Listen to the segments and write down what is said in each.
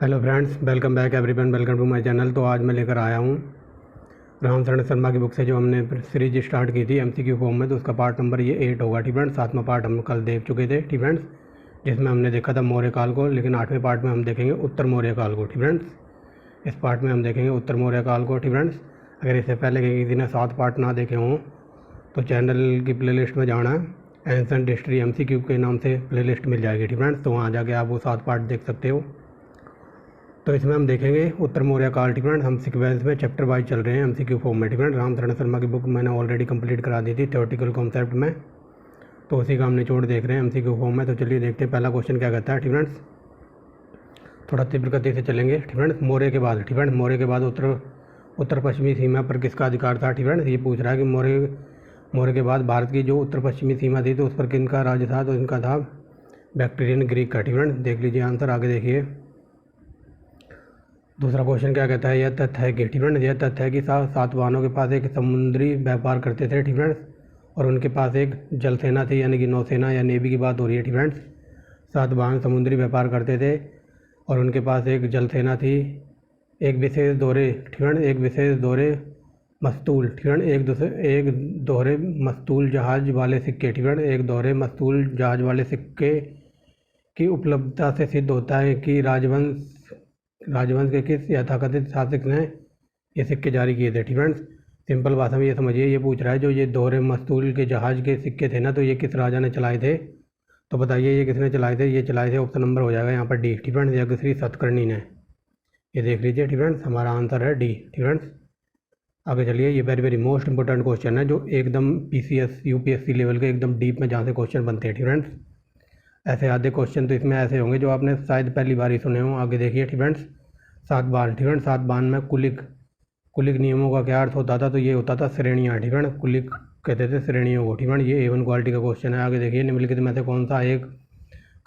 Hello friends, welcome back everyone, welcome to my channel. तो आज मैं लेकर आया हूँ रामचरण शर्मा की बुक से जो हमने सीरीज स्टार्ट की थी एमसीक्यू फॉर्म में। तो उसका पार्ट नंबर ये 8 होगा। ठीक फ्रेंड्स, 7वां पार्ट हम कल देख चुके थे। ठीक फ्रेंड्स, जिसमें हमने देखा था मौर्य काल को, लेकिन 8वें पार्ट में हम देखेंगे उत्तर मौर्य काल को। ठीक फ्रेंड्स, इस पार्ट में हम देखेंगे उत्तर मौर्य काल को। ठीक फ्रेंड्स, अगर इससे पहले किसी ने 7 पार्ट ना देखे हों तो चैनल की प्लेलिस्ट में जाना, एंसेंट हिस्ट्री एमसीक्यू के नाम से प्लेलिस्ट मिल जाएगी। ठीक फ्रेंड्स, तो वहाँ जाके आप वो 7 पार्ट देख सकते हो। तो इसमें हम देखेंगे उत्तर मौर्य काल। ठीक फ्रेंड्स, हम सीक्वेंस में चैप्टर वाइज चल रहे हैं एमसीक्यू फॉर्म में। ठीक फ्रेंड्स, रामचरण शर्मा की बुक मैंने ऑलरेडी कंप्लीट करा दी थी थ्योरेटिकल कॉन्सेप्ट में, तो उसी का हम निचोड़ देख रहे हैं एमसीक्यू फॉर्म में। तो चलिए देखते हैं पहला क्वेश्चन क्या कहता है। ठीक फ्रेंड्स, थोड़ा तीव्र गति से चलेंगे। ठीक फ्रेंड्स, मौर्य के बाद, ठीक फ्रेंड्स, मौर्य के बाद उत्तर पश्चिमी सीमा पर किसका अधिकार था। ठीक फ्रेंड्स, ये पूछ रहा है कि मौर्य के बाद भारत की जो उत्तर पश्चिमी सीमा थी तो उस पर किनका राज्य था। तो इनका था बैक्ट्रियन ग्रीक का। ठीक फ्रेंड्स, देख लीजिए आंसर, आगे देखिए। दूसरा क्वेश्चन क्या कहता है, यह तथ्य है कि, ठीक फ्रेंड्स, यह तथ्य है कि सातवाहनों के पास एक समुद्री व्यापार करते थे। ठीक फ्रेंड्स, और उनके पास एक जल सेना थी, यानी कि नौसेना या नेवी की बात हो रही है। ठीक फ्रेंड्स, सातवाहन समुद्री व्यापार करते थे और उनके पास एक जल सेना थी। एक विशेष दोहरे, ठीक फ्रेंड्स, एक विशेष दोहरे मस्तूल, ठीक फ्रेंड्स, एक दोहरे मस्तूल जहाज वाले सिक्के, ठीक फ्रेंड्स, एक दोहरे मस्तूल जहाज वाले सिक्के की उपलब्धता से सिद्ध होता है कि राजवंश के किस यथाकथित शासक ने ये सिक्के जारी किए थे। ठीक फ्रेंड्स, सिंपल भाषा में ये समझिए, ये पूछ रहा है जो ये दोहरे मस्तूल के जहाज के सिक्के थे ना, तो ये किस राजा ने चलाए थे। तो बताइए ये किसने चलाए थे। ये चलाए थे, ऑप्शन नंबर हो जाएगा यहाँ पर डी। ठीक फ्रेंड्स, यज्ञश्री सतकर्णी ने। ये देख लीजिए। ठीक फ्रेंड्स, हमारा आंसर है डी। ठीक फ्रेंड्स, आगे चलिए। ये very very most important question है, जो एकदम पीसीएस यूपीएससी लेवल के एकदम डीप में जहाँ से क्वेश्चन बनते हैं। ठीक फ्रेंड्स, ऐसे आधे क्वेश्चन तो इसमें ऐसे होंगे जो आपने शायद पहली बार ही सुने हों। आगे देखिए। ठीक फ्रेंड्स, सातवाहन, ठीक फ्रेंड्स, सातवाहन में कुलिक नियमों का क्या अर्थ होता था। तो ये होता था श्रेणियाँ। ठीक फ्रेंड्स, कुलिक कहते थे श्रेणियों को। ठीक फ्रेंड्स, ये A1 क्वालिटी का क्वेश्चन है। आगे देखिए, निम्नलिखित में से कौन सा एक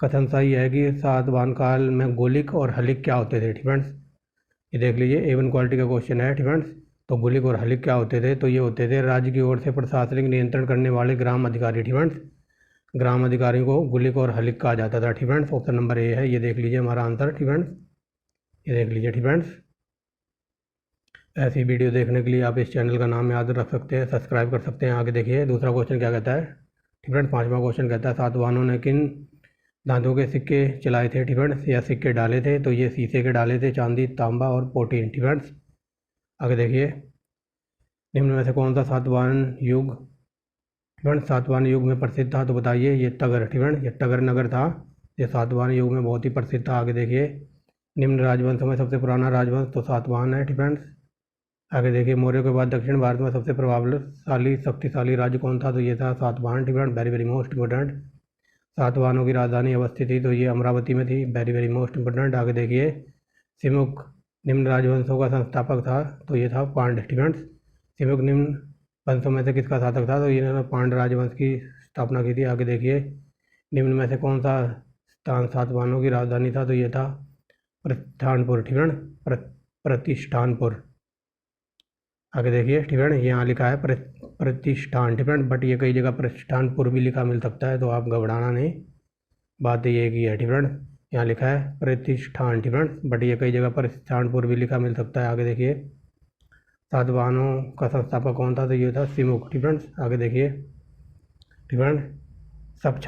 कथन सही है कि सातवाहन काल में गोलिक और हलिक क्या होते थे। ठीक फ्रेंड्स, ये देख लीजिए, A1 क्वालिटी का क्वेश्चन है। ठीक फ्रेंड्स, तो गोलिक और हलिक क्या होते थे। तो ये होते थे राज्य की ओर से प्रशासनिक नियंत्रण करने वाले ग्राम अधिकारी। ठीक फ्रेंड्स, ग्राम अधिकारियों को गुलिक और हलिक कहा जाता था। ठीक फ्रेंड्स, ऑप्शन नंबर ए है। ये देख लीजिए हमारा आंसर। ठीक फ्रेंड्स, ये देख लीजिए। ठीक फ्रेंड्स, ऐसी वीडियो देखने के लिए आप इस चैनल का नाम याद रख सकते हैं, सब्सक्राइब कर सकते हैं। आगे देखिए दूसरा क्वेश्चन क्या कहता है। ठीक फ्रेंड्स, 5वां क्वेश्चन कहता है सातवाहनों ने किन धातुओं के सिक्के चलाए थे। ठीक फ्रेंड्स, या सिक्के डाले थे। तो ये शीशे के डाले थे, चांदी, तांबा और पोटीन। ठीक फ्रेंड्स, आगे देखिए, निम्न में से कौन सा सातवाहन युग फ्रेंड्स सातवाहन युग में प्रसिद्ध था। तो बताइए। ये तगर, ठीक फ्रेंड्स, ये तगर नगर था, ये सातवाहन युग में बहुत ही प्रसिद्ध था। आगे देखिए, निम्न राजवंशों में सबसे पुराना राजवंश तो सातवाहन है। ठीक फ्रेंड्स, आगे देखिए, मौर्य के बाद दक्षिण भारत में सबसे प्रभावशाली शक्तिशाली राज्य कौन था। तो ये था सातवाहन। ठीक friends, very very most important. सातवाहनों की राजधानी अवस्थित थी, तो ये अमरावती में थी। Very very most important. आगे देखिए, सिमुक निम्न राजवंशों का संस्थापक था। तो ये था पांड्य। ठीक फ्रेंड्स, सिमुक निम्न वंशों में से किसका शासक था। तो इन्होंने पांड्य राजवंश की स्थापना की थी। आगे देखिए, निम्न में से कौन सा स्थान सातवाहनों की राजधानी था। तो ये था प्रतिष्ठानपुर। ठीक है, प्रतिष्ठानपुर। आगे देखिए। ठीक है, यहाँ लिखा है प्रतिष्ठान। ठीक है, बट ये कई जगह प्रतिष्ठानपुर भी लिखा मिल सकता है, तो आप घबराना नहीं, बात ये की है। ठीक है, यहाँ लिखा है प्रतिष्ठान। ठीक है, बट ये कई जगह प्रतिष्ठानपुर भी लिखा मिल सकता है। आगे देखिए, सातवाहनों का संस्थापक कौन था। तो ये था सिमुक। ठीक फ्रेंड्स, आगे देखिए। ठीक फ्रेंड्स, शक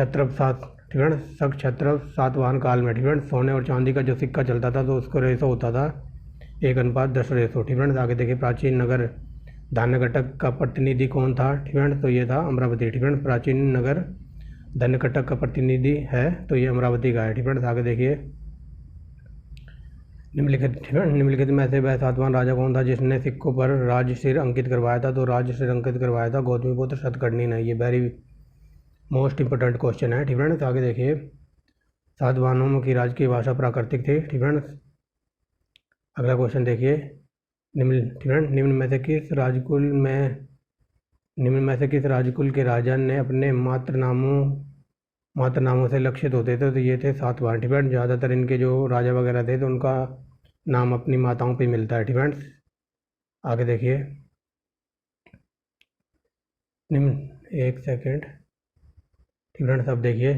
सातवाहन काल में, ठीक फ्रेंड्स, सोने और चांदी का जो सिक्का चलता था तो उसको रेशो होता था 1:10 रेशो। ठीक फ्रेंड्स, आगे देखिए, प्राचीन नगर धान्यकटक का प्रतिनिधि कौन था। ठीक फ्रेंड्स, तो ये था अमरावती। ठीक फ्रेंड्स, प्राचीन नगर धान्यकटक का प्रतिनिधि है, तो ये अमरावती का है। ठीक फ्रेंड्स, आगे देखिए, निम्नलिखित में से वह सातवाहन राजा कौन था जिसने सिक्कों पर राजशिर अंकित करवाया था। तो राजशिर अंकित करवाया था गौतमीपुत्र सतकर्णी ने। ये वेरी मोस्ट इंपोर्टेंट क्वेश्चन है। ठीक फ्रेंड्स, आगे देखिए, सातवाहनों की राजकीय भाषा प्राकृतिक थी। ठीक फ्रेंड्स, अगला क्वेश्चन देखिए, निम्न में से किस राजकुल के राजा ने अपने मातृनामों से लक्षित होते थे। तो ये थे सातवाहन। ठीक फ्रेंड्स, ज़्यादातर इनके जो राजा वगैरह थे तो उनका नाम अपनी माताओं पे मिलता है। ठीक फ्रेंड्स, आगे देखिए, एक सेकेंड। ठीक फ्रेंड्स, अब देखिए,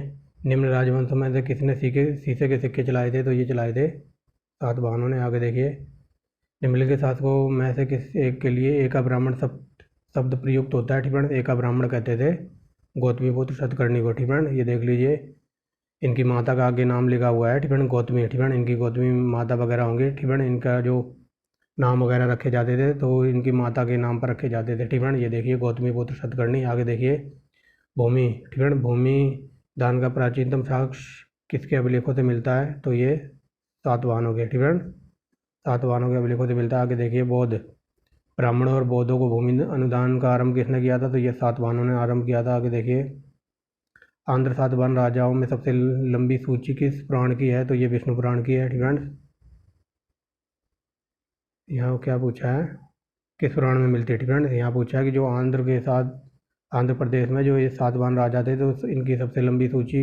निम्न राजवंशों में से किसने शीशे के सिक्के चलाए थे। तो ये चलाए थे सातवाहनों ने। आगे देखिए, निम्नलिखित शासकों में से किस एक के लिए एका ब्राह्मण शब्द प्रयुक्त होता है? ठीक है, एका ब्राह्मण कहते थे गौतमीपुत्र सतकर्णी को। ठीक है, ये देख लीजिए, इनकी माता का आगे नाम लिखा हुआ है। ठीक है, गौतमी। ठीक है, इनकी गौतमी माता वगैरह होंगे। ठीक है, इनका जो नाम वगैरह रखे जाते थे तो इनकी माता के नाम पर रखे जाते थे। ठीक है, ये देखिए गौतमीपुत्र सतकर्णी। आगे देखिए, भूमि। ठीक है, भूमि दान का प्राचीनतम साक्ष्य किसके अभिलेखों से मिलता है? तो ये सातवाहनों के। ठीक है, सातवाहनों के अभिलेखों से मिलता है। आगे देखिए, बौद्ध। ब्राह्मणों और बौद्धों को भूमि अनुदान का आरंभ किसने किया था? तो ये सातवाहनों ने आरंभ किया था। आगे देखिए, आंध्र सातवाहन राजाओं में सबसे लंबी सूची किस पुराण की है? तो ये विष्णु पुराण की है। ठीक है, यहाँ क्या पूछा है, किस पुराण में मिलती है? ठीक है, यहाँ पूछा है कि जो आंध्र के साथ आंध्र प्रदेश में जो ये सातवाहन राजा थे तो इनकी सबसे लंबी सूची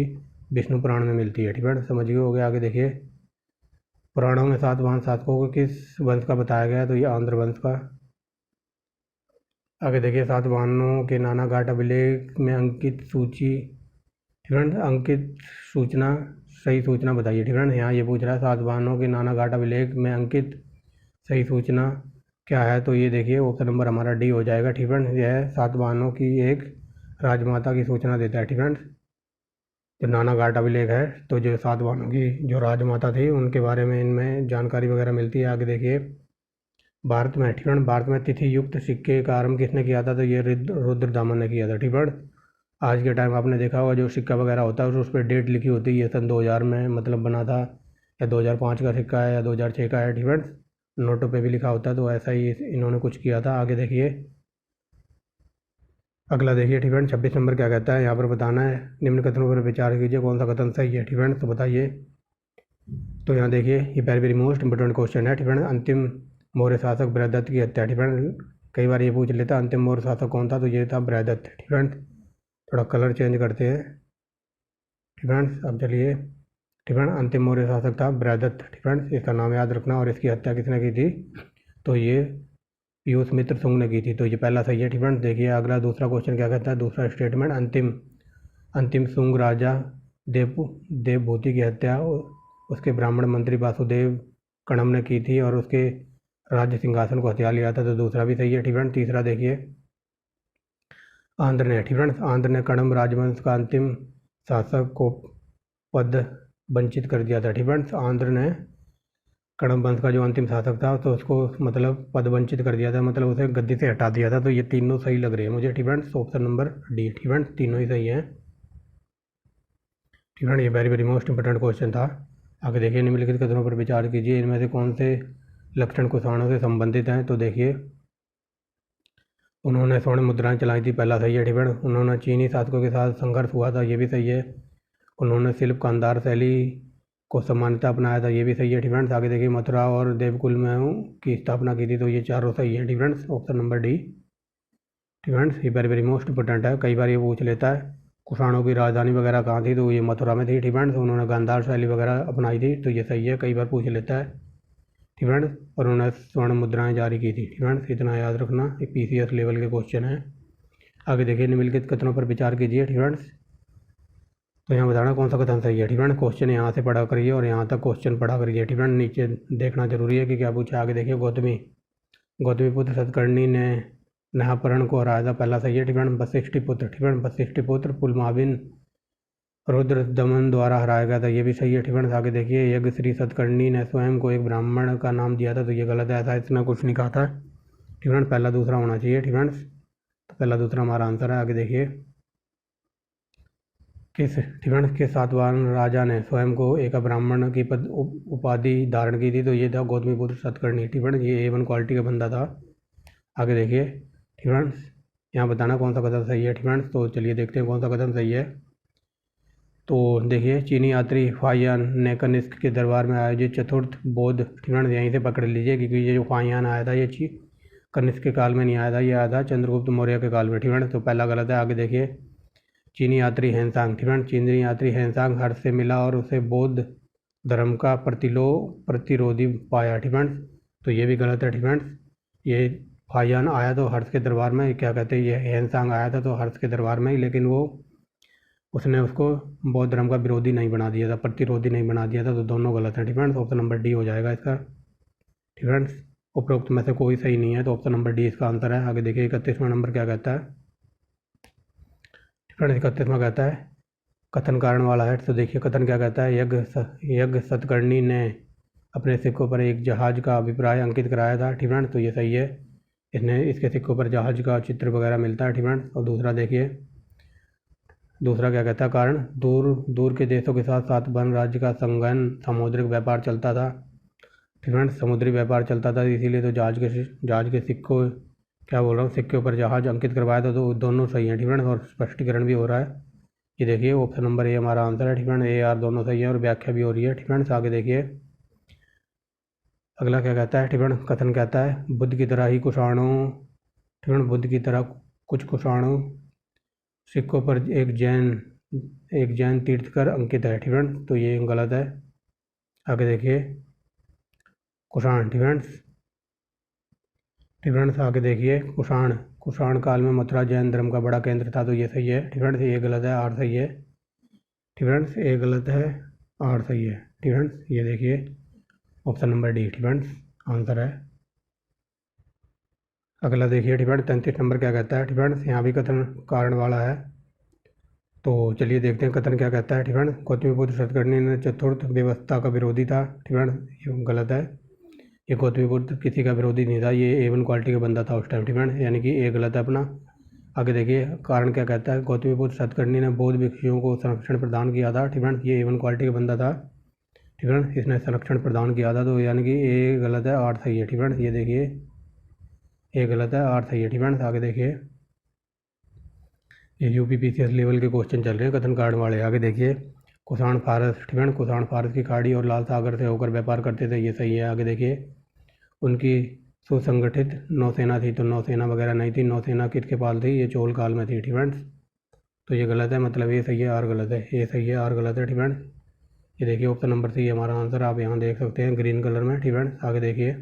विष्णु पुराण में मिलती है। ठीक है, समझ गए हो गया। आगे देखिए, पुराणों में सातवाहन शासकों को किस वंश का बताया गया है? तो ये आंध्र वंश का। आगे देखिए, सातवाहनों के नाना घाट अभिलेख में अंकित सूची। ठीक है, अंकित सूचना, सही सूचना बताइए। ठीक है, यहाँ ये पूछ रहा है सातवाहनों के नाना घाट अभिलेख में अंकित सही सूचना क्या है? तो ये देखिए, ऑप्शन नंबर हमारा डी हो जाएगा। ठीक है, यह सातवाहनों की एक राजमाता की सूचना देता है। ठीक है, जो नाना घाट अभिलेख है तो जो सातवाहनों की जो राजमाता थी उनके बारे में इनमें जानकारी वगैरह मिलती है। आगे देखिए, भारत में। ठीक है, भारत में तिथि युक्त सिक्के का आरंभ किसने किया था? तो ये रुद्रदामन ने किया था। ठीक है, आज के टाइम आपने देखा होगा जो सिक्का वगैरह होता है उस पर डेट लिखी होती है, ये सन 2000 में मतलब बना था, या 2005 का सिक्का है या 2006 का है। ठीक है, नोटों पे भी लिखा होता है, तो ऐसा ही इन्होंने कुछ किया था। आगे देखिए, अगला देखिए। ठीक है, 26 नंबर क्या कहता है, यहाँ पर बताना है, निम्न कथनों पर विचार कीजिए, कौन सा कथन सही है? ठीक है, तो बताइए। तो यहाँ देखिए, ये very very most important question है। ठीक है, अंतिम मौर्य शासक बृहदत्त की हत्या। ठीक है, कई बार ये पूछ लेता अंतिम मौर्य शासक कौन था, तो ये था बृहदत्त। ठीक है, थोड़ा कलर चेंज करते हैं। ठीक है, अब चलिए। ठीक है, अंतिम मौर्य शासक था बृहदत्त। ठीक है, इसका नाम याद रखना। और इसकी हत्या किसने की थी? तो ये पीयूष मित्र सुंग ने की थी। तो ये पहला सही है। ठीक है, देखिए अगला दूसरा क्वेश्चन क्या कहता है, दूसरा स्टेटमेंट, अंतिम अंतिम सुंग राजा देवभूति की हत्या उसके ब्राह्मण मंत्री वासुदेव कणम ने की थी और उसके राज्य सिंहासन को हथिया लिया था। तो दूसरा भी सही है। ठीक है, तीसरा देखिए, आंध्र ने। ठीक है, आंध्र ने कणम राजवंश का अंतिम शासक को पद वंचित कर दिया था। ठीक है, आंध्र ने कणम वंश का जो अंतिम शासक था तो उसको मतलब पद वंचित कर दिया था, मतलब उसे गद्दी से हटा दिया था। तो ये तीनों सही लग रहे हैं मुझे। ठीक है, ऑप्शन नंबर डी। ठीक है, तीनों ही सही हैं। ठीक है, ये very very most important question था। आगे देखिए, निम्नलिखित कथनों पर विचार कीजिए, इनमें से कौन से लक्षण कुषाणों से संबंधित हैं? तो देखिए, उन्होंने स्वर्ण मुद्राएं चलाई थी, पहला सही है। ठीक है, उन्होंने चीनी शासकों के साथ संघर्ष हुआ था, ये भी सही है। उन्होंने शिल्प कांधार शैली को सामान्यता अपनाया था, ये भी सही है। ठीक है, आगे देखिए, मथुरा और देवकुल में की स्थापना की थी, तो ये चारों सही है। ठीक है, ऑप्शन नंबर डी। ठीक है, ये वेरी वेरी मोस्ट इंपोर्टेंट है, कई बार ये पूछ लेता है कुषाणों की राजधानी वगैरह कहाँ थी, तो ये मथुरा में थी। ठीक है, तो उन्होंने गांधार शैली वगैरह अपनाई थी, तो ये सही है, कई बार पूछ लेता है। ठीक है, और उन्होंने स्वर्ण मुद्राएं जारी की थी। ठीक है, इतना याद रखना, ये PCS लेवल के क्वेश्चन है। आगे देखिए, निम्नलिखित कथनों पर विचार कीजिए। ठीक है, तो यहाँ बताना कौन सा कथन सही है। ठीक है, क्वेश्चन यहाँ से पढ़ा करिए और यहाँ तक क्वेश्चन पढ़ा करिए। ठीक है, नीचे देखना जरूरी है कि क्या पूछा। आगे देखिए, गौतमी पुत्र सतकर्णी ने नहापरण को हराया था, पहला सही है। ठीक है, वशिष्ठ पुत्र। ठीक है, वशिष्ठ पुत्र पुलमाविन रुद्र दमन द्वारा हराया गया था, ये भी सही है। ठीक है, आगे देखिए, यज्ञ श्री सतकर्णी ने स्वयं को एक ब्राह्मण का नाम दिया था, तो ये गलत है, ऐसा इसने कुछ नहीं कहा था। ठीक है, पहला दूसरा होना चाहिए। ठीक है, तो पहला दूसरा हमारा आंसर है। आगे देखिए, ठीक है, किस सातवाहन राजा ने स्वयं को एक ब्राह्मण की उपाधि धारण की थी, तो ये था गौतमीपुत्र सतकर्णी। ठीक है, ये A1 क्वालिटी का बंदा था। आगे देखिए, ठीक है, यहाँ बताना कौन सा कथन सही है। ठीक है, तो चलिए देखते हैं कौन सा कथन सही है। तो देखिए, चीनी यात्री फाहियान ने कनिष्क के दरबार में आयोजित चतुर्थ बौद्ध। ठीक है, यहीं से पकड़ लीजिए, क्योंकि ये जो फाहियान आया था ये कनिष्क के काल में नहीं आया था, ये आया था चंद्रगुप्त मौर्य के काल में। ठीक है, तो पहला गलत है। आगे देखिए, चीनी यात्री हैंसांग। ठीक है, चीनी यात्री हैंसांग हर्ष से मिला और उसे बौद्ध धर्म का प्रतिरोधी पाया। ठीक है, तो ये भी गलत है। ठीक है, ये फाहियान आया तो हर्ष के दरबार में, क्या कहते हैं, ये हैंसांग आया था तो हर्ष के दरबार में ही, लेकिन वो उसने उसको बौद्ध धर्म का विरोधी नहीं बना दिया था, प्रतिरोधी नहीं बना दिया था, तो दोनों गलत हैं। ठीक फ्रेंड्स, ऑप्शन नंबर डी हो जाएगा इसका। ठीक फ्रेंड्स, उपरोक्त में से कोई सही नहीं है, तो ऑप्शन नंबर डी इसका आंसर है। आगे देखिए 31वां नंबर क्या कहता है। फ्रेंड्स 31वां कहता है कथन कारण वाला है। तो देखिए कथन क्या कहता है, यज्ञ सतकर्णी ने अपने सिक्कों पर एक जहाज का अभिप्राय अंकित कराया था। ठीक फ्रेंड्स, तो ये सही है। इसके सिक्कों पर जहाज का चित्र वगैरह मिलता है। ठीक फ्रेंड्स, और दूसरा देखिए, दूसरा क्या कहता है, कारण दूर दूर के देशों के साथ साथ वन राज्य का संगहन सामुद्रिक व्यापार चलता था। ठीक फ्रेंड्स, समुद्री व्यापार चलता था, इसीलिए तो जहाज के सिक्कों, क्या बोल रहा हूँ, सिक्के पर जहाज अंकित करवाया था, तो दोनों सही हैं। ठीक फ्रेंड्स, और स्पष्टीकरण भी हो रहा है। ये देखिए ऑप्शन नंबर ए हमारा आंसर है। ठीक फ्रेंड्स, ए आर दोनों सही है और व्याख्या भी हो रही है। ठीक फ्रेंड्स, आगे देखिए अगला क्या कहता है। ठीक फ्रेंड्स, कथन कहता है बुद्ध की तरह ही कुषाणों, ठीक फ्रेंड्स, बुद्ध की तरह कुछ कुषाणों सिक्कों पर एक जैन तीर्थकर अंकित है। ठीक फ्रेंड्स, तो ये गलत है। आगे देखिए कुषाण, ठीक फ्रेंड्स, आगे देखिए कुषाण काल में मथुरा जैन धर्म का बड़ा केंद्र था, तो ये सही है। ठीक फ्रेंड्स, ये गलत है, आर सही है। ठीक फ्रेंड्स, ए गलत है, आर सही है। ठीक फ्रेंड्स, ये देखिए ऑप्शन नंबर डी ठीक फ्रेंड्स आंसर है। अगला देखिए ठीक फ्रेंड्स 33 नंबर क्या कहता है। ठीक फ्रेंड्स, यहाँ भी कथन कारण वाला है, तो चलिए देखते हैं कथन क्या कहता है। ठीक फ्रेंड्स, गौतमीपुत्र सतकर्णी ने चतुर्थ व्यवस्था का विरोधी था। ठीक फ्रेंड्स, ये गलत है। ये गौतमीपुत्र किसी का विरोधी नहीं था, ये A1 क्वालिटी का बंदा था उस टाइम। ठीक फ्रेंड्स, यानी कि ए गलत है अपना। आगे देखिए कारण क्या कहता है, गौतमीपुत्र सतकर्णी ने बौद्ध भिक्षुओं को संरक्षण प्रदान किया था। ठीक फ्रेंड्स, ये A1 क्वालिटी का बंदा था। ठीक फ्रेंड्स, इसने संरक्षण प्रदान किया था, तो यानी कि ए गलत है, आर सही है। ठीक फ्रेंड्स, ये देखिए ए गलत है, आर सही है। ठीक फ्रेंड्स, आगे देखिए ये UPPCS लेवल के क्वेश्चन चल रहे हैं कथन कारण वाले। आगे देखिए कुषाण फारस, ठीक फ्रेंड्स, कुषाण फारस की खाड़ी और लाल सागर से होकर व्यापार करते थे, ये सही है। आगे देखिए उनकी सुसंगठित नौसेना थी, तो नौसेना वगैरह नहीं थी। नौसेना किसके पास थी, ये चोल काल में थी। ठीक फ्रेंड्स, तो ये गलत है, मतलब ये सही है, आर गलत है। ये सही है, आर गलत है। ठीक फ्रेंड्स, ये देखिए ऑप्शन नंबर सी हमारा आंसर, आप यहाँ देख सकते हैं ग्रीन कलर में। ठीक फ्रेंड्स, आगे देखिए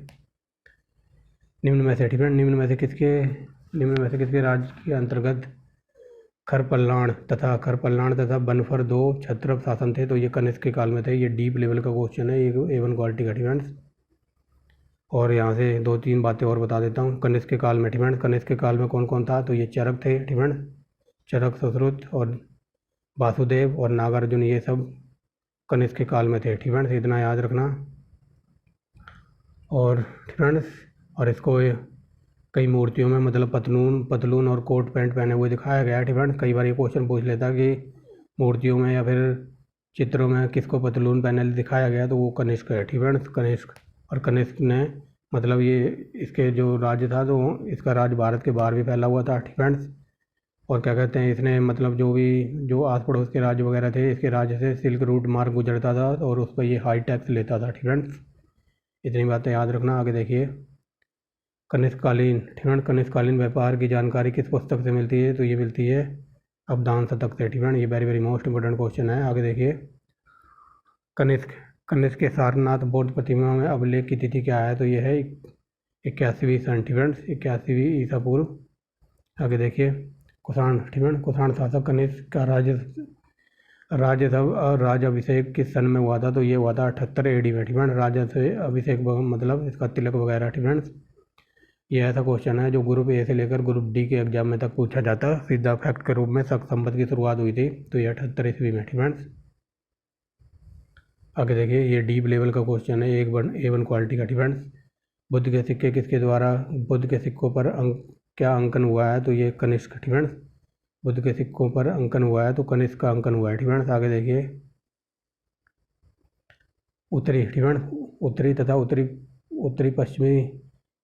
निम्न में से, ठीक फ्रेंड, निम्न में से किसके राज्य के अंतर्गत खरपल्लाण तथा बनफर 2 क्षत्रप शासन थे, तो ये कनिष्क के काल में थे। ये डीप लेवल का क्वेश्चन है, ये A1 क्वालिटी का। ठीक फ्रेंड्स, और यहाँ से 2-3 बातें और बता देता हूँ। कनिष्क के काल में, ठीक फ्रेंड्स, कनिष्क के काल में कौन कौन था, तो ये चरक थे। ठीक फ्रेंड्स, चरक, सुश्रुत और वासुदेव और नागार्जुन, ये सब कनिष्क के काल में थे। ठीक फ्रेंड्स, इतना याद रखना। और ठीक फ्रेंड्स, और इसको कई मूर्तियों में मतलब पतलून और कोट पैंट पहने हुए दिखाया गया है। ठीक फ्रेंड्स, कई बार ये क्वेश्चन पूछ लेता कि मूर्तियों में या फिर चित्रों में किसको पतलून पहने दिखाया गया, तो वो कनिष्क है। ठीक फ्रेंड्स, कनिष्क, और कनिष्क ने मतलब ये इसके जो राज्य था, तो इसका राज्य भारत के बाहर भी फैला हुआ था। ठीक फ्रेंड्स, और क्या कहते हैं, इसने मतलब जो आस पड़ोस के राज्य वगैरह थे, इसके राज्य से सिल्क रूट मार्ग गुजरता था और उस पर ये हाई टैक्स लेता था। ठीक फ्रेंड्स, इतनी बातें याद रखना। आगे देखिए कनिष्ककालीन, ठीक है, कनिष्ककालीन व्यापार की जानकारी किस पुस्तक से मिलती है, तो ये मिलती है अवधान शतक से। ठीक है, ये very very most important question है। आगे देखिए कनिष्क के सारनाथ बौद्ध प्रतिमा में अभिलेख की तिथि क्या है, तो ये है 81वीं सन। ठीक है, 81वीं ईसा पूर्व। आगे देखिए कुषाण, ठीक है, कुषाण शासक कनिष्क का राज अभिषेक किस सन में हुआ था, तो ये हुआ था 78 AD में। ठीक है, राजा से अभिषेक मतलब इसका तिलक वगैरह। ठीक है, ये ऐसा क्वेश्चन है जो ग्रुप ए से लेकर ग्रुप डी के एग्जाम में तक पूछा जाता है। सीधा फैक्ट के रूप में शक संपत्ति की शुरुआत हुई थी, तो ये 78 ईस्वी में। ठीक फ्रेंड्स, आगे देखिए ये डीप लेवल का क्वेश्चन है, A1 क्वालिटी का। ठीक फ्रेंड्स, बुद्ध के सिक्कों पर क्या अंकन हुआ है, तो ये कनिष्क। ठीक फ्रेंड्स, बुद्ध के सिक्कों पर अंकन हुआ है, तो कनिष्क का अंकन हुआ है। ठीक फ्रेंड्स, आगे देखिए उत्तरी, ठीक फ्रेंड्स, उत्तरी तथा उत्तरी पश्चिमी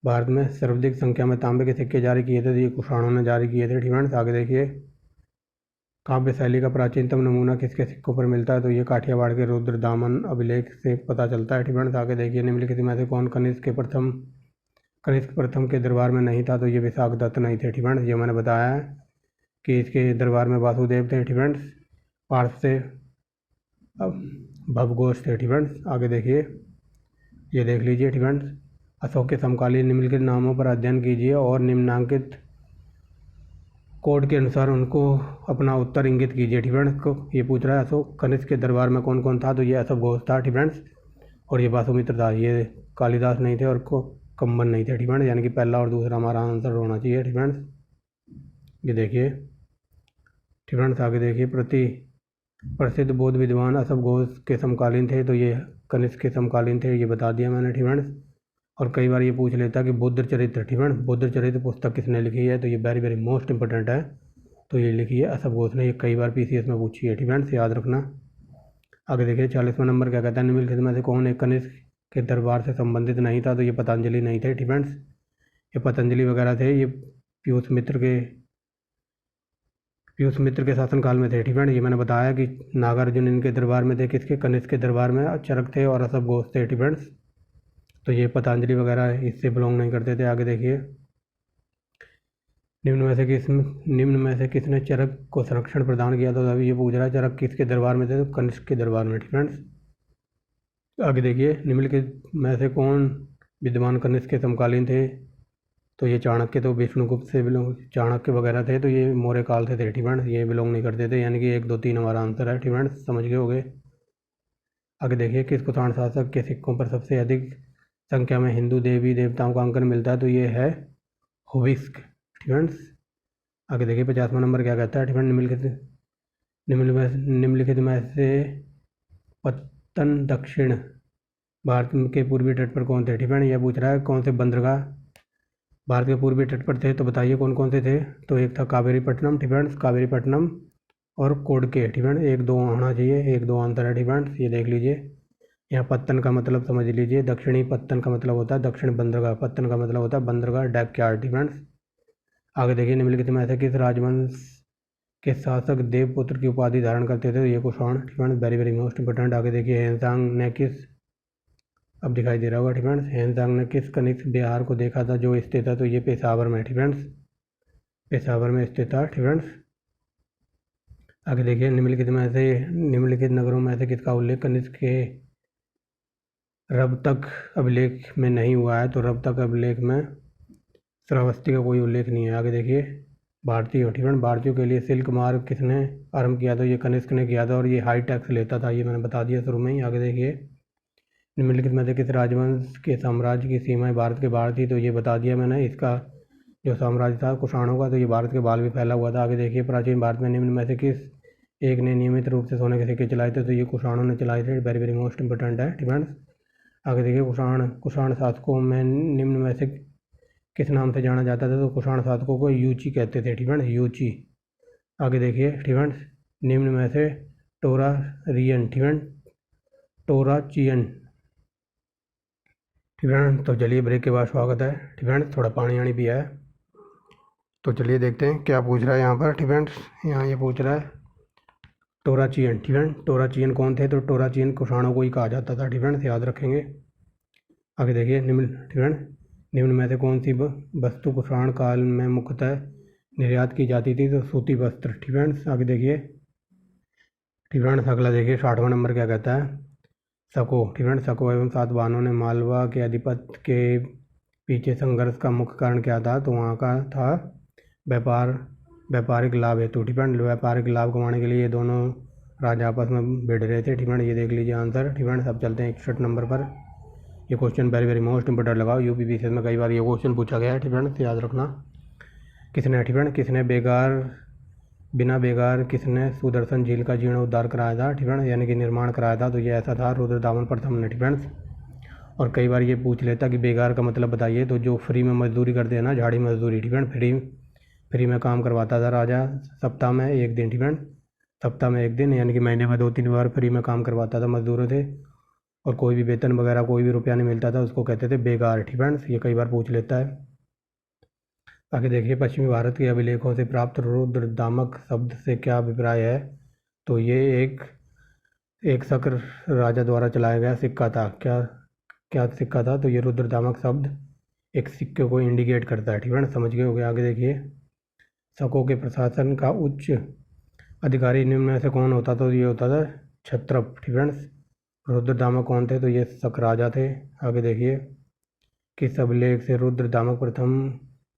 भारत में सर्वाधिक संख्या में तांबे के सिक्के जारी किए थे, तो ये कुषाणों ने जारी किए थे। ठीक फ्रेंड्स, आगे देखिए काव्य शैली का प्राचीनतम नमूना किसके सिक्कों पर मिलता है, तो ये काठियावाड़ के रुद्र दामन अभिलेख से पता चलता है। ठीक फ्रेंड्स, आगे देखिए निम्नलिखित में से कौन कनिष्क प्रथम के दरबार में नहीं था, तो ये विशाख दत्त नहीं थे। ठीक फ्रेंड्स, ये मैंने बताया है कि इसके दरबार में वासुदेव थे। ठीक फ्रेंड्स, पार्थ से भवघोष थे। ठीक फ्रेंड्स, आगे देखिए ये देख लीजिए। ठीक फ्रेंड्स, अशोक के समकालीन निम्नलिखित नामों पर अध्ययन कीजिए और निम्नांकित कोड के अनुसार उनको अपना उत्तर इंगित कीजिए। ठीक फ्रेंड्स, को ये पूछ रहा है अशोक कनिष्क के दरबार में कौन कौन था, तो ये अशोक घोष था। ठीक फ्रेंड्स, और ये वासुमित्र था। ये कालिदास नहीं थे और को कंबन नहीं थे। ठीक फ्रेंड्स, यानी कि पहला और दूसरा हमारा आंसर होना चाहिए। ठीक फ्रेंड्स, ये देखिए। ठीक फ्रेंड्स, आगे देखिए। प्रसिद्ध बौद्ध विद्वान अशोक घोष के समकालीन थे, तो ये कनिष्क के समकालीन थे, ये बता दिया मैंने। ठीक फ्रेंड्स, और कई बार ये पूछ लेता कि बुद्ध चरित्र। ठीक फ्रेंड्स, बुद्ध चरित्र पुस्तक किसने लिखी है, तो ये वेरी वेरी मोस्ट इंपॉर्टेंट है। तो ये लिखी है अशोक घोष ने। ये कई बार पीसीएस में पूछी है। ठीक फ्रेंड्स, याद रखना। आगे देखिए 40वां नंबर क्या कहता है, निम्नलिखित में से कौन एक कनिष्क के दरबार से संबंधित नहीं था, तो ये पतंजलि नहीं थे। ठीक फ्रेंड्स, ये पतंजलि वगैरह थे, ये पीयूष मित्र के शासनकाल में थे। ठीक फ्रेंड्स, ये मैंने बताया कि नागार्जुन इनके दरबार में थे, किसके, कनिष्क के दरबार में चरक थे और अशोक घोष थे। ठीक फ्रेंड्स, तो ये पतंजलि वगैरह इससे बिलोंग नहीं करते थे। आगे देखिए। निम्न में से किसने चरक को संरक्षण प्रदान किया, तो अभी ये पूछ रहा है चरक किसके दरबार में थे, तो कनिष्क के दरबार में। ठीक फ्रेंड्स, आगे देखिए। निम्नलिखित में से कौन विद्वान कनिष्क के समकालीन थे, तो ये चाणक्य तो विष्णुगुप्त से बिलोंग, चाणक्य वगैरह थे, तो ये मौर्य काल से थे। ठीक फ्रेंड्स, ये बिलोंग नहीं करते थे, यानी कि 1 2 3 हमारा आंसर है। ठीक फ्रेंड्स, समझ गए होंगे। आगे देखिए। किस कुषाण शासक के सिक्कों पर सबसे अधिक संख्या में हिंदू देवी देवताओं का अंकन मिलता है, तो ये है हुविस्क। ठीक फ्रेंड्स, आगे देखिए 50वां नंबर क्या कहता है। ठीक फ्रेंड्स, निम्नलिखित में से पत्तन दक्षिण भारत के पूर्वी तट पर कौन थे। ठीक फ्रेंड्स, यह पूछ रहा है कौन से बंदरगाह भारत के पूर्वी तट पर थे, तो बताइए कौन कौन से थे। तो एक था कावेरीपट्टनम। ठीक फ्रेंड्स, कावेरीपट्टनम और कोडके। ठीक फ्रेंड्स, 1 2 होना चाहिए, 1 2 आंसर है। ठीक फ्रेंड्स, ये देख लीजिए। यहाँ पत्तन का मतलब समझ लीजिए, दक्षिणी पत्तन का मतलब होता है दक्षिण बंदरगाह, पत्तन का मतलब होता है बंदरगाह, डॉकयार्ड। ठीक फ्रेंड्स, आगे देखिए। निम्नलिखित में ऐसे किस राजवंश के शासक देवपुत्र की उपाधि धारण करते थे, तो ये कुषाण। ठीक friends, very very most important. आगे देखिए। हेनसांग ने किस, अब दिखाई दे रहा होगा। ठीक फ्रेंड्स, हेनसांग ने किस कनिष्क विहार को देखा था जो स्थित है, तो ये पेशावर में। ठीक फ्रेंड्स, पेशावर में स्थित था। ठीक फ्रेंड्स, आगे देखिए। निम्नलिखित नगरों में से किसका उल्लेख कनिष्क के रब तक अभिलेख में नहीं हुआ है, तो रब तक अभिलेख में श्रावस्ती का कोई उल्लेख नहीं है। आगे देखिए। भारतीय। ठीक फ्रेंड्स, भारतीयों के लिए सिल्क मार्ग किसने आरंभ किया, तो ये कनिष्क ने किया था, और ये हाई टैक्स लेता था, ये मैंने बता दिया शुरू में ही। आगे देखिए। निम्नलिखित में से किस राजवंश के साम्राज्य की सीमाएं भारत के बाहर थी, तो ये बता दिया मैंने। इसका जो साम्राज्य था कुषाणों का, तो ये भारत के बाहर भी फैला हुआ था। आगे देखिए। प्राचीन भारत में निम्न में से किस एक ने नियमित रूप से सोने के सिक्के चलाए थे, तो ये कुषाणों ने चलाए थे। वेरी वेरी मोस्ट इंपोर्टेंट है। ठीक फ्रेंड्स, आगे देखिए। कुषाण शासकों में निम्न में से किस नाम से जाना जाता था, तो कुषाण शासकों को यूची कहते थे। ठीक फ्रेंड्स, यूची। आगे देखिए। ठीक फ्रेंड्स, निम्न में से टोरारियन। ठीक फ्रेंड्स, टोराचियन। ठीक फ्रेंड्स, तो चलिए ब्रेक के बाद स्वागत है। ठीक फ्रेंड्स, थोड़ा पानी वानी पिया है, तो चलिए देखते हैं क्या पूछ रहा है यहाँ पर। ठीक फ्रेंड्स, यहाँ ये पूछ रहा है टोराचियन। ठीक फ्रेंड्स, टोराचियन कौन थे, तो टोराचियन कुषाणों को ही कहा जाता था। ठीक फ्रेंड्स, याद रखेंगे। आगे देखिए। ठीक फ्रेंड्स, निम्न में से कौन सी वस्तु कुषाण काल में मुख्यतः निर्यात की जाती थी, तो सूती वस्त्र। ठीक फ्रेंड्स, आगे देखिए। ठीक फ्रेंड्स, अगला देखिए 60वां नंबर क्या कहता है, शको। ठीक फ्रेंड्स, शको एवं सातवाहनों ने मालवा के अधिपत्य के पीछे संघर्ष का मुख्य कारण क्या था, तो वहाँ का था व्यापारिक लाभ हेतु। ठीक फ्रेंड्स, व्यापारिक लाभ कमाने के लिए ये दोनों राजा आपस में भिड़ रहे थे। ठीक फ्रेंड्स, ये देख लीजिए आंसर। ठीक फ्रेंड्स, अब चलते हैं 61 नंबर पर। ये question very very most important लगाओ, यूपी पीसीएस में कई बार ये क्वेश्चन पूछा गया है। ठीक फ्रेंड्स, याद रखना। ठीक फ्रेंड्स, किसने सुदर्शन झील का जीर्णोद्धार कराया था। ठीक फ्रेंड्स, यानी कि निर्माण कराया था, तो ये ऐसा था रुद्रदामन प्रथम ने। ठीक फ्रेंड्स, और कई बार ये पूछ लेता कि बेगार का मतलब बताइए, तो जो फ्री में मजदूरी करते हैं ना, झाड़ी मजदूरी। ठीक फ्रेंड्स, फ्री में काम करवाता था राजा, सप्ताह में 1 दिन। ठीक फ्रेंड्स, सप्ताह में 1 दिन, यानी कि महीने में 2 3 बार फ्री में काम करवाता था मजदूरों से, और कोई भी वेतन वगैरह कोई भी रुपया नहीं मिलता था, उसको कहते थे बेगार। ठीक फ्रेंड्स, ये कई बार पूछ लेता है। आगे देखिए। पश्चिमी भारत के अभिलेखों से प्राप्त रुद्रदामक शब्द से क्या अभिप्राय है, तो ये एक शक राजा द्वारा चलाया गया सिक्का था। क्या सिक्का था, तो ये रुद्रदामक शब्द एक सिक्के को इंडिकेट करता है। ठीक है ना, समझ गए हो गया। आगे देखिए। शकों के प्रशासन का उच्च अधिकारी निम्न में से कौन होता था, तो ये होता था क्षत्रप। ठीक है, रुद्रदामक कौन थे, तो ये शक राजा थे। आगे देखिए। किस अभिलेख से रुद्रदामक प्रथम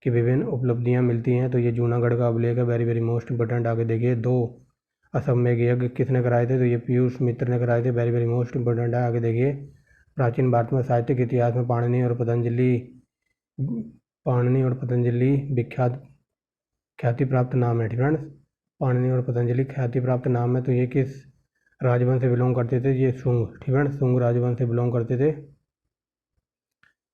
की विभिन्न उपलब्धियां मिलती हैं, तो ये जूनागढ़ का अभिलेख है, वेरी वेरी मोस्ट इंपॉर्टेंट। आगे देखिए, 2 असमवेद यज्ञ किसने कराए थे, तो ये पीयूष मित्र ने कराए थे, वेरी वेरी मोस्ट इंपॉर्टेंट है। आगे देखिए, प्राचीन भारत में साहित्यिक इतिहास में पाणिनि और पतंजलि विख्यात ख्याति प्राप्त नाम है। फ्रेंड्स, पाणिनि और पतंजलि ख्याति प्राप्त नाम है, तो ये किस राजवंश से बिलोंग करते थे, ये शुंग। फ्रेंड्स, शुंग राजवंश से बिलोंग करते थे।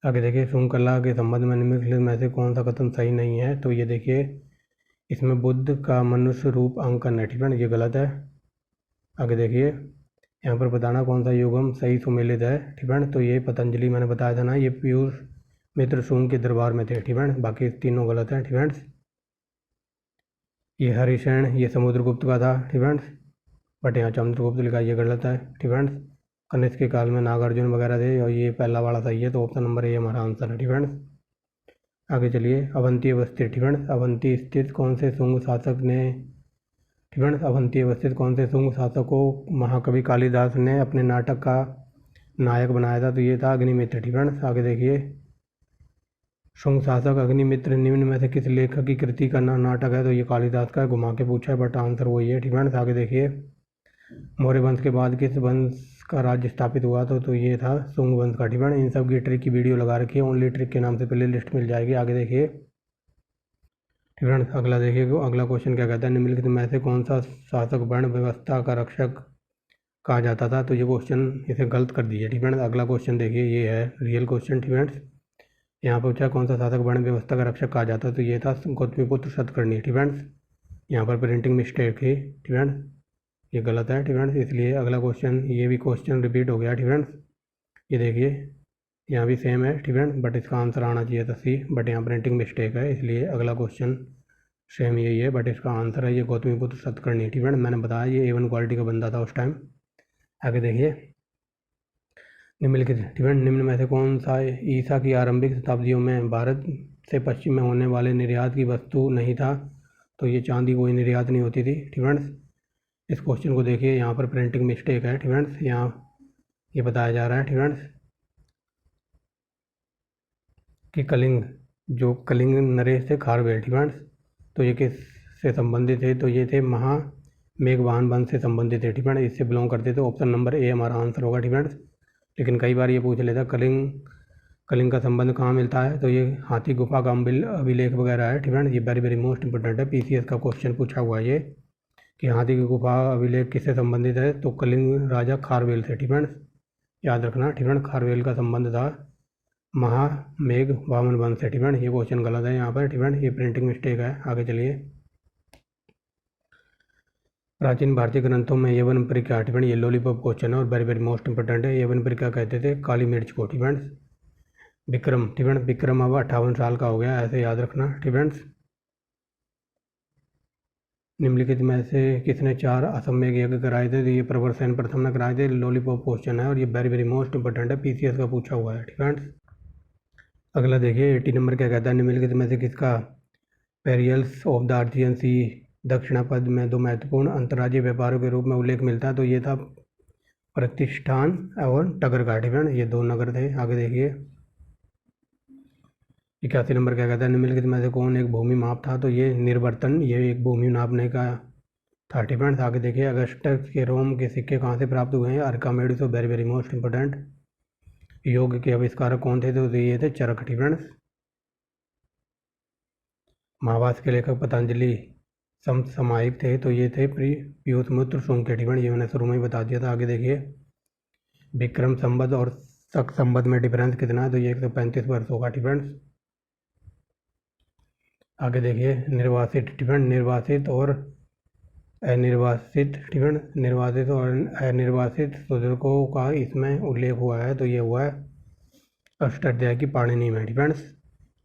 आगे देखिए, शुंग कला के संबंध में निम्नलिखित में से कौन सा कथन सही नहीं है, तो ये देखिए, इसमें बुद्ध का मनुष्य रूप अंकन है। फ्रेंड्स, ये गलत है। आगे देखिए, यहाँ पर बताना कौन सा युगम सही सुमेलित है। फ्रेंड्स, तो ये पतंजलि मैंने बताया था ना, ये पीयूष मित्र शुंग के दरबार में थे। फ्रेंड्स, बाकी तीनों गलत हैं। फ्रेंड्स, ये हरिशैन ये समुद्रगुप्त का था। फ्रेंड्स, बट यहाँ चंद्रगुप्त लिखा, ये गलत है। फ्रेंड्स, कनिष्क के काल में नागार्जुन वगैरह थे, और ये पहला वाला सही है, तो ऑप्शन नंबर ए हमारा आंसर है। फ्रेंड्स, आगे चलिए, अवंती अवस्थित। फ्रेंड्स, अवंती स्थित कौन से शुंग शासक ने फ्रेंड्स, अवंती अवस्थित कौन से शुंग शासक को महाकवि कालिदास ने अपने नाटक का नायक बनाया था, तो ये था अग्निमित्र। फ्रेंड्स, आगे देखिए, शुंग शासक अग्निमित्र निम्न में से किस लेखक की कृति का नाटक है, तो ये कालिदास का है। घुमा के पूछा है, बट आंसर वही है। फ्रेंड्स, आगे देखिए, मौर्य वंश के बाद किस वंश का राज्य स्थापित हुआ, तो ये था शुंग वंश का। फ्रेंड्स, इन सब की ट्रिक की वीडियो लगा रखी है, ओनली ट्रिक के नाम से प्ले लिस्ट मिल जाएगी। आगे देखिए, फ्रेंड्स, अगला देखिए, अगला क्वेश्चन क्या कहता है, निम्नलिखित में से कौन सा शासक वर्ण व्यवस्था का रक्षक कहा जाता था, तो ये क्वेश्चन इसे गलत कर दीजिए। फ्रेंड्स, अगला क्वेश्चन देखिए, ये है रियल क्वेश्चन। फ्रेंड्स, यहाँ पर पूछा कौन सा शासक वर्ण व्यवस्था का रक्षक कहा जाता है, तो ये था गौतमीपुत्र सतकर्णी। फ्रेंड्स, यहाँ पर प्रिंटिंग मिस्टेक है। फ्रेंड्स, ये गलत है। फ्रेंड्स, इसलिए अगला क्वेश्चन, ये भी क्वेश्चन रिपीट हो गया। फ्रेंड्स, ये देखिए, यहाँ भी सेम है। फ्रेंड्स, बट इसका आंसर आना चाहिए था सी, बट यहाँ प्रिंटिंग मिस्टेक है, इसलिए अगला क्वेश्चन सेम यही है, बट इसका आंसर है ये गौतमीपुत्र सतकर्णी। फ्रेंड्स, मैंने बताया ये A1 क्वालिटी का बंदा था उस टाइम। आगे देखिए, निम्नलिखित फ्रेंड निम्न में से कौन सा ईसा की आरंभिक शताब्दियों में भारत से पश्चिम में होने वाले निर्यात की वस्तु नहीं था, तो ये चांदी कोई निर्यात नहीं होती थी। फ्रेंड्स, इस क्वेश्चन को देखिए, यहाँ पर प्रिंटिंग मिस्टेक है। फ्रेंड्स, यहाँ ये बताया जा रहा है फ्रेंड्स कि कलिंग नरेश थे खारवेल। फ्रेंड्स, तो ये किस से संबंधित है, तो ये थे महामेघवाहन वंश से संबंधित है। फ्रेंड्स, इससे बिलोंग करते थे। ऑप्शन नंबर ए हमारा आंसर होगा। फ्रेंड्स, लेकिन कई बार ये पूछ लेता कलिंग का संबंध कहाँ मिलता है, तो ये हाथी गुफा का अभिलेख वगैरह है। फ्रेंड्स, ये वेरी वेरी मोस्ट इंपॉर्टेंट है, PCS का क्वेश्चन पूछा हुआ है ये कि हाथी की गुफा अभिलेख किससे संबंधित है, तो कलिंग राजा खारवेल से। फ्रेंड्स, याद रखना। फ्रेंड्स, खारवेल का संबंध था महामेघ वामन वंश से। फ्रेंड्स, ये क्वेश्चन गलत है यहाँ पर। फ्रेंड्स, ये प्रिंटिंग मिस्टेक है। आगे चलिए, प्राचीन भारतीय ग्रंथों में यवन परिका। फ्रेंड्स, ये लॉलीपॉप क्वेश्चन है और वेरी वेरी मोस्ट इंपॉर्टेंट है। यवन परिका कहते थे काली मिर्च को। फ्रेंड्स, विक्रम अब 58 साल का हो गया, ऐसे याद रखना। फ्रेंड्स, निम्नलिखित में से किसने 4 असमवेद यज्ञ कराए थे, तो ये प्रवरसेन प्रथम ने कराए थे। लॉलीपॉप क्वेश्चन है और ये वेरी वेरी मोस्ट इंपॉर्टेंट है, PCS का पूछा हुआ है। फ्रेंड्स, अगला देखिए, 80 नंबर क्या कहता है, निम्नलिखित में से किसका पेरियल्स ऑफ द आर्थियन सी दक्षिणापद में 2 महत्वपूर्ण अंतर्राज्यीय व्यापारों के रूप में उल्लेख मिलता है, तो ये था प्रतिष्ठान और टगरघाट। फ्रेंड्स, ये 2 नगर थे। आगे देखिए, 81 नंबर क्या कहता है, निम्नलिखित में से कौन एक भूमि माप था, तो ये निर्वर्तन, ये एक भूमि नापने का था। फ्रेंड्स, आगे देखिए, अगस्टस के रोम के सिक्के कहाँ से प्राप्त हुए हैं, आर्कामेडिस, वेरी वेरी मोस्ट इंपॉर्टेंट। योग के आविष्कारक कौन थे, तो ये थे चरक। फ्रेंड्स, महाभाष्य के लेखक पतंजलि समसामयिक थे, तो ये थे पीयूष मित्र शुंग के। फ्रेंड्स, ये मैंने शुरू में ही बता दिया था। आगे देखिए, विक्रम संवत और शक संवत में डिफरेंस कितना है, तो ये 135 वर्ष होगा। फ्रेंड्स, आगे देखिए, निर्वासित और अनिर्वासित शूद्रकों का इसमें उल्लेख हुआ है, तो ये हुआ है अष्टाध्यायी की पाणिनि में। Friends,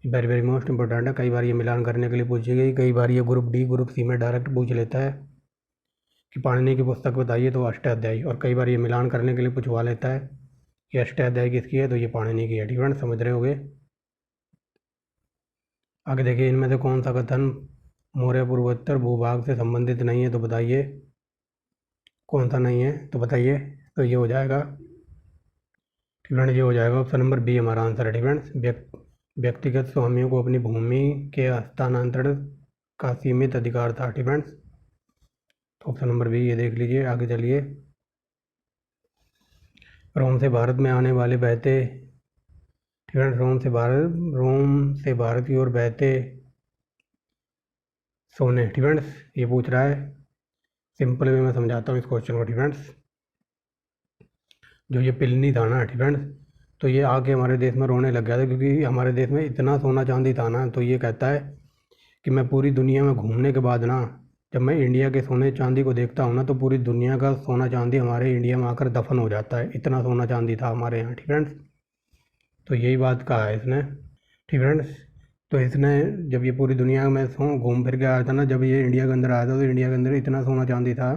very very most important है, कई बार ये मिलान करने के लिए पूछी गई, कई बार ये ग्रुप डी ग्रुप सी में डायरेक्ट पूछ लेता है कि पाणिनि की पुस्तक बताइए, तो अष्टाध्यायी, और कई बार ये मिलान करने के लिए पूछवा लेता है कि अष्टाध्यायी किसकी है, तो ये पाणिनि की है। फ्रेंड्स, समझ रहे होगे। आगे देखिए, इनमें से कौन सा कथन मौर्य पूर्वोत्तर भूभाग से संबंधित नहीं है, तो बताइए कौन सा नहीं है, तो बताइए। तो ये हो जाएगा फ्रेंड्स, ये हो जाएगा ऑप्शन नंबर बी हमारा आंसर है। फ्रेंड्स, व्यक्तिगत स्वामियों को अपनी भूमि के हस्तांतरण का सीमित अधिकार था। ठीक फ्रेंड्स, ऑप्शन नंबर बी ये देख लीजिए। आगे चलिए। रोम से भारत में आने वाले बहते, ठीक है, रोम से भारत की ओर बहते सोने, ठीक फ्रेंड्स, ये पूछ रहा है। सिंपल वे में समझाता हूँ इस क्वेश्चन को। ठीक फ्रेंड्स, जो ये पिलनी था ना, ठीक फ्रेंड्स, तो ये आके हमारे देश में रोने लग गया था, क्योंकि हमारे देश में इतना सोना चांदी था ना। तो ये कहता है कि मैं पूरी दुनिया में घूमने के बाद ना, जब मैं इंडिया के सोने चांदी को देखता हूँ ना, तो पूरी दुनिया का सोना चांदी हमारे इंडिया में आकर दफन हो जाता है। इतना सोना चांदी था हमारे यहाँ। ठीक फ्रेंड्स, तो यही बात कहा है इसने। ठीक फ्रेंड्स, तो इसने जब ये पूरी दुनिया में घूम फिर के आया था ना, जब ये इंडिया के अंदर आया था, तो इंडिया के अंदर इतना सोना चांदी था,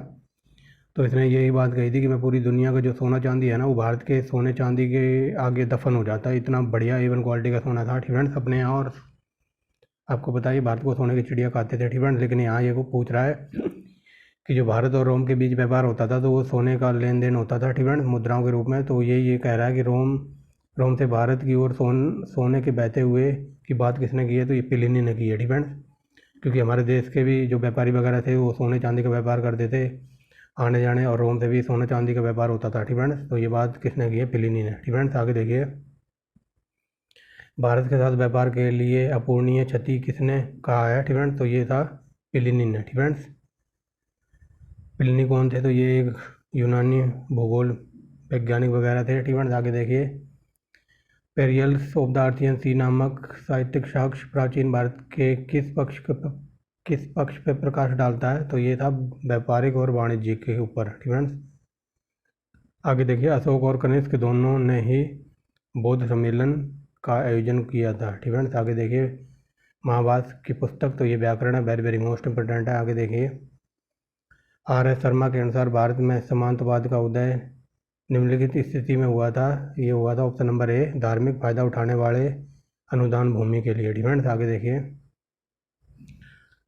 तो इसने यही बात कही थी कि मैं पूरी दुनिया का जो सोना चांदी है ना, वो भारत के सोने चांदी के आगे दफन हो जाता है। इतना बढ़िया एवन क्वालिटी का सोना था। ठीक फ्रेंड्स, अपने यहाँ। और आपको बताइए, भारत को सोने की चिड़िया खाते थे। ठीक फ्रेंड्स, लेकिन यहाँ ये को पूछ रहा है कि जो भारत और रोम के बीच व्यापार होता था, तो वो सोने का लेन देन होता था। ठीक फ्रेंड्स, मुद्राओं के रूप में। तो ये कह रहा है कि रोम से भारत की ओर सोने के बहते हुए की बात किसने की है, तो ये प्लिनी ने की है। ठीक फ्रेंड्स, क्योंकि हमारे देश के भी जो व्यापारी वगैरह थे, वो सोने चांदी का व्यापार करते थे आने जाने, और रोम से भी सोने चांदी का व्यापार होता था। ठीक फ्रेंड्स, तो ये बात किसने की है, प्लिनी ने। ठीक फ्रेंड्स, आगे देखिए। भारत के साथ व्यापार के लिए अपूरणीय क्षति किसने कहा है। ठीक फ्रेंड्स, तो ये था प्लिनी ने। ठीक फ्रेंड्स, प्लिनी कौन थे, तो ये एक यूनानी भूगोल वैज्ञानिक वगैरह थे। ठीक फ्रेंड्स, आगे देखिए। पेरियल्स ऑफ द आर्थियन सी नामक साहित्यिक साक्ष्य प्राचीन भारत के किस पक्ष पे प्रकाश डालता है, तो ये था व्यापारिक और वाणिज्य के ऊपर। ठीक फ्रेंड्स, आगे देखिए। अशोक और कनिष्क दोनों ने ही बौद्ध सम्मेलन का आयोजन किया था। ठीक फ्रेंड्स, आगे देखिए। महाभारत की पुस्तक, तो ये व्याकरण है, वेरी वेरी मोस्ट इंपोर्टेंट है। आगे देखिए। R.S. शर्मा के अनुसार भारत में सामंतवाद का उदय निम्नलिखित स्थिति में हुआ था। ये हुआ था ऑप्शन नंबर ए, धार्मिक फायदा उठाने वाले अनुदान भूमि के लिए। डिफेंस, आगे देखिए।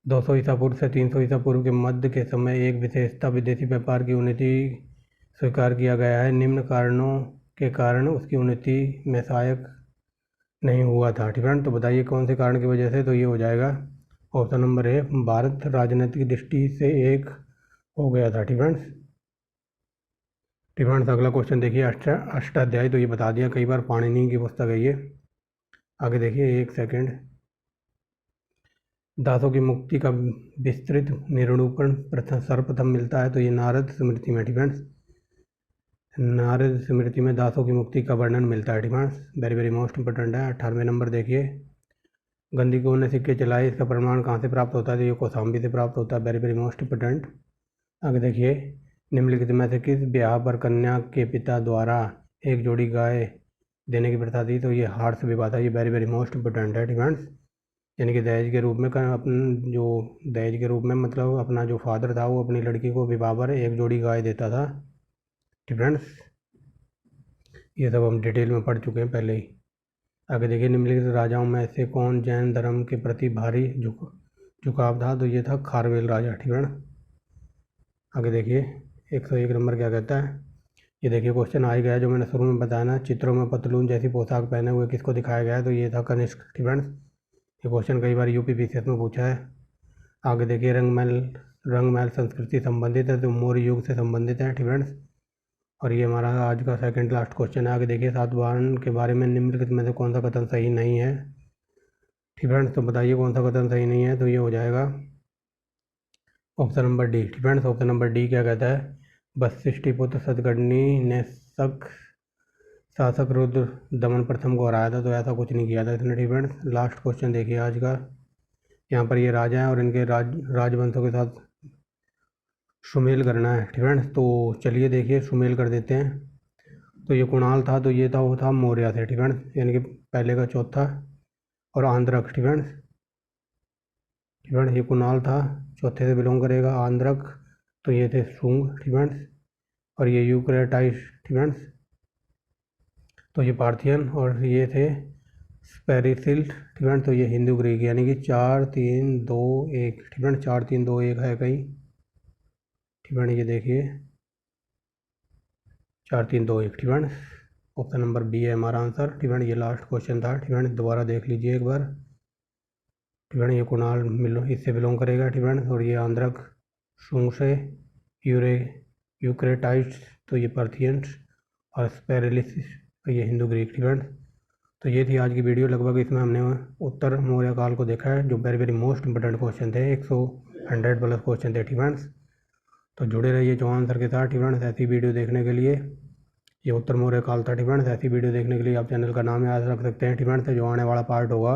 200 ईसा पूर्व से 300 ईसा पूर्व के मध्य के समय एक विशेषता विदेशी व्यापार की उन्नति स्वीकार किया गया है। निम्न कारणों के कारण उसकी उन्नति में सहायक नहीं हुआ था। डिफेंस, तो बताइए कौन से कारण की वजह से, तो ये हो जाएगा ऑप्शन नंबर ए, भारत राजनीतिक दृष्टि से एक हो गया था। डिफेंस, डिफेंस, अगला क्वेश्चन देखिए। अष्टाध्यायी, तो ये बता दिया, कई बार पाणिनि की पुस्तक है ये। आगे देखिए, एक सेकंड। दासों की मुक्ति का विस्तृत निरूपण सर्वप्रथम मिलता है, तो ये नारद स्मृति में। डिफेंस, नारद स्मृति में दासों की मुक्ति का वर्णन मिलता है। Defence, very very most important है। 18वें नंबर देखिए। गंदगी ने सिक्के चलाए, इसका प्रमाण कहाँ से प्राप्त होता है, तो ये कौशाम्बी से प्राप्त होता है। Very very most important. आगे देखिए। निम्नलिखित में से किस ब्याह पर कन्या के पिता द्वारा एक जोड़ी गाय देने की प्रथा थी, तो ये हार्स विवाह था। ये वेरी वेरी मोस्ट इंपोर्टेंट है। डिफेंस, यानी कि दहेज के रूप में जो दहेज के रूप में मतलब अपना जो फादर था, वो अपनी लड़की को विवाह पर एक जोड़ी गाय देता था। डिफेंस, ये सब हम डिटेल में पढ़ चुके हैं पहले ही। आगे देखिए। निम्नलिखित राजाओं में से कौन जैन धर्म के प्रति भारी झुकाव था, तो ये था खारवेल राजा। ठीक है ना। आगे देखिए। 101 नंबर क्या कहता है, ये देखिए क्वेश्चन आ ही गया जो मैंने शुरू में बताया ना, चित्रों में पतलून जैसी पोशाक पहने हुए किसको दिखाया गया है, तो ये था कनिष्क। ठीक है, ये क्वेश्चन कई बार यूपी पीसीएस में पूछा है। आगे देखिए। रंगमहल संस्कृति संबंधित है, तो मौर्य युग से संबंधित है। ठीक है, और ये हमारा आज का सेकंड लास्ट क्वेश्चन है। आगे देखिए। सातवाहन के बारे में निम्नलिखित में से कौन सा कथन सही नहीं है। ठीक है, तो बताइए कौन सा कथन सही नहीं है, तो ये हो जाएगा ऑप्शन नंबर डी। ठीक है, ऑप्शन नंबर डी क्या कहता है, वशिष्ठिपुत्र सतकर्णी ने शासक रुद्र दमन प्रथम को हराया था, तो ऐसा कुछ नहीं किया था इसने। ठीक है, लास्ट क्वेश्चन देखिए आज का। यहाँ पर ये राजा हैं और इनके राजवंशों के साथ सुमेल करना है। ठीक है, तो चलिए देखिए सुमेल कर देते हैं। तो ये कुणाल था, तो ये था वो था मौर्य से। ठीक है, यानी कि पहले का चौथा। और आंध्रक। ठीक है, ये कुणाल था, चौथे से बिलोंग करेगा। आंध्रक, तो ये थे शुंग। ठीक है, और ये यूक्रेटाइस। ठीक है, तो ये पार्थियन, और ये थे स्पेरिसिल्ट। ठीक है, तो ये हिंदू ग्रीक, यानी कि 4 3 2 1। ठीक है, 4 3 2 1 है कहीं। ठीक है, ये देखिए 4 3 2 1। ठीक है, ऑप्शन नंबर बी है हमारा आंसर। ठीक है, ये लास्ट क्वेश्चन था। ठीक है, दोबारा देख लीजिए एक बार। ठीक है, ये कुणाल इससे बिलोंग करेगा। ठीक है, और ये आंध्रक शुंग से यूक्रेटाइट्स तो ये पर्थियंस, और स्पेरेलिस ये हिंदू ग्रीक। ठीक है, तो ये थी आज की वीडियो। लगभग इसमें हमने उत्तर मौर्य काल को देखा है, जो very very most important question थे। 100 प्लस क्वेश्चन थे। ठीक है, तो जुड़े रहिए चौहान सर के साथ। ठीक है, ऐसी वीडियो देखने के लिए, ये उत्तर मौर्य काल था। ठीक है, ऐसी वीडियो देखने के लिए आप चैनल का नाम याद रख सकते हैं। ठीक है, तो जो आने वाला पार्ट होगा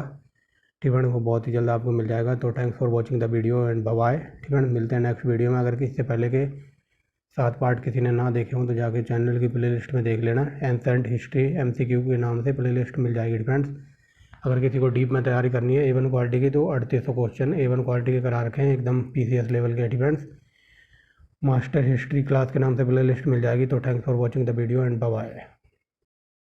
ठीक है वो बहुत ही जल्द आपको मिल जाएगा। तो thanks for watching the video and bye. ठीक है, मिलते हैं नेक्स्ट वीडियो में। अगर इससे पहले के 7 पार्ट किसी ने ना देखे हों तो जाके चैनल की प्लेलिस्ट में देख लेना। एंसेंट हिस्ट्री MCQ के नाम से प्लेलिस्ट मिल जाएगी फ्रेंड्स। अगर किसी को डीप में तैयारी करनी है A1 क्वालिटी की, तो 3800 क्वेश्चन A1 क्वालिटी के करा रखे हैं, एकदम PCS लेवल के। फ्रेंड्स, मास्टर हिस्ट्री क्लास के नाम से प्लेलिस्ट मिल जाएगी। तो thanks for watching the video and bye.